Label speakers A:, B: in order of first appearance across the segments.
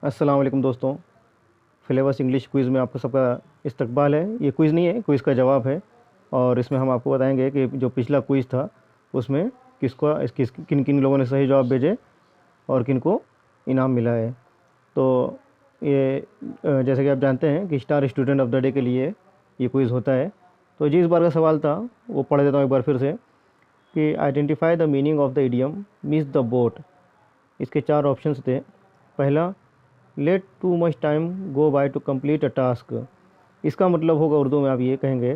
A: अस्सलाम वालेकुम दोस्तों। फ्लेवर्स इंग्लिश क्विज़ में आपका सबका इस्तकबाल है। ये क्विज़ नहीं है, क्विज़ का जवाब है। और इसमें हम आपको बताएंगे कि जो पिछला क्विज़ था उसमें किन किन लोगों ने सही जवाब भेजे और किन को इनाम मिला है। तो ये जैसे कि आप जानते हैं कि star student of the day के लिए ये क्विज़ होता है। तो जिस बार का सवाल था वो पढ़ देता हूँ एक बार फिर से कि identify the meaning of the idiom miss the boat. इसके चार ऑप्शंस थे। पहला, let too much time go by to complete a task. इसका मतलब होगा उर्दू में आप ये कहेंगे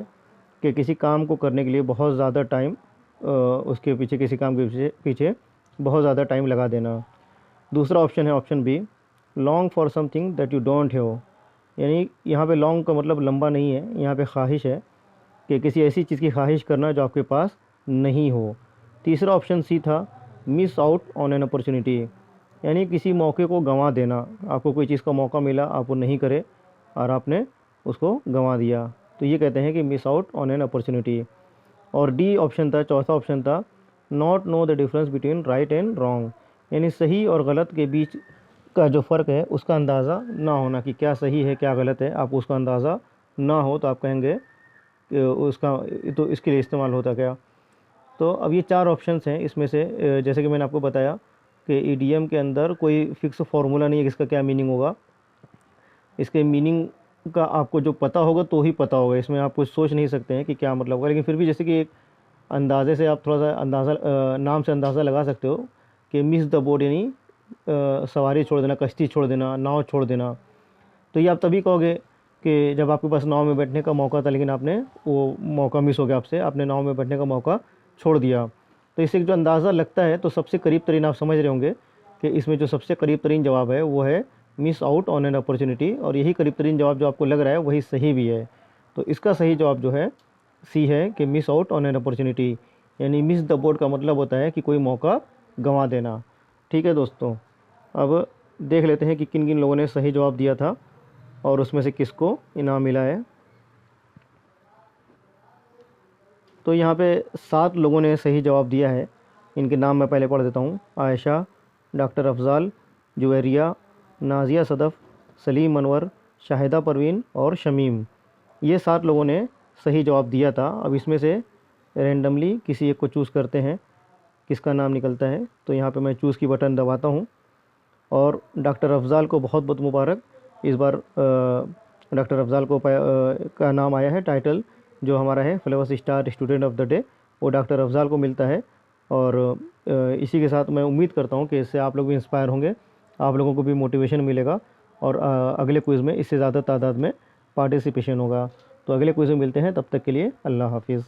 A: कि किसी काम को करने के लिए बहुत ज़्यादा टाइम उसके पीछे किसी काम के पीछे पीछे बहुत ज़्यादा टाइम लगा देना। दूसरा ऑप्शन है option B, long for something that you don't have. यानी यहाँ पे लॉन्ग का मतलब लंबा नहीं है, यहाँ पे ख्वाहिश है कि किसी ऐसी चीज़ की ख्वाहिश करना जो आपके पास नहीं हो। तीसरा ऑप्शन सी था, miss out on an opportunity. यानी किसी मौके को गंवा देना, आपको कोई चीज़ का मौका मिला, आप वो नहीं करे और आपने उसको गंवा दिया, तो ये कहते हैं कि miss out on an opportunity. और डी ऑप्शन था, चौथा ऑप्शन था, not know the difference between right and wrong. यानी सही और गलत के बीच का जो फ़र्क है उसका अंदाज़ा ना होना कि क्या सही है क्या गलत है, आप उसका अंदाज़ा ना हो तो आप कहेंगे कि उसका तो इसके लिए इस्तेमाल होता क्या। तो अब ये चार ऑप्शंस हैं, इसमें से जैसे कि मैंने आपको बताया कि ईडीएम के अंदर कोई फिक्स फार्मूला नहीं है कि इसका क्या मीनिंग होगा। इसके मीनिंग का आपको जो पता होगा तो ही पता होगा, इसमें आप कुछ सोच नहीं सकते हैं कि क्या मतलब होगा। लेकिन फिर भी जैसे कि एक अंदाजे से आप थोड़ा सा अंदाज़ा नाम से अंदाज़ा लगा सकते हो कि मिस द बोट यानी सवारी छोड़ देना, कश्ती छोड़ देना, नाव छोड़ देना। तो ये आप तभी कहोगे कि जब आपके पास नाव में बैठने का मौका था लेकिन आपने वो मौका मिस हो गया आपसे, आपने नाव में बैठने का मौका छोड़ दिया। तो इससे जो अंदाज़ा लगता है तो सबसे करीब तरीन आप समझ रहे होंगे कि इसमें जो सबसे करीब तरीन जवाब है वो है miss out on an opportunity. और यही करीब तरीन जवाब जो आपको लग रहा है वही सही भी है। तो इसका सही जवाब जो है सी है कि miss out on an opportunity. यानी मिस द बोट का मतलब होता है कि कोई मौका गंवा देना। ठीक है दोस्तों, अब देख लेते हैं कि किन किन लोगों ने सही जवाब दिया था और उसमें से किसको इनाम मिला है। तो यहाँ पे 7 लोगों ने सही जवाब दिया है। इनके नाम मैं पहले पढ़ देता हूँ। आयशा, डॉक्टर अफजाल, जुवेरिया, नाजिया सदफ़, सलीम अनवर, शाहिदा परवीन और शमीम। ये 7 लोगों ने सही जवाब दिया था। अब इसमें से रैंडमली किसी एक को चूज़ करते हैं किसका नाम निकलता है। तो यहाँ पे मैं चूज़ की बटन दबाता हूँ और डॉक्टर अफजाल को बहुत बहुत मुबारक। इस बार डॉक्टर अफजाल को का नाम आया है, टाइटल जो हमारा है flavours star student of the day वो डॉक्टर अफजाल को मिलता है। और इसी के साथ मैं उम्मीद करता हूँ कि इससे आप लोग भी इंस्पायर होंगे, आप लोगों को भी मोटिवेशन मिलेगा और अगले क्विज़ में इससे ज़्यादा तादाद में पार्टिसिपेशन होगा। तो अगले क्विज़ में मिलते हैं, तब तक के लिए अल्लाह हाफिज़।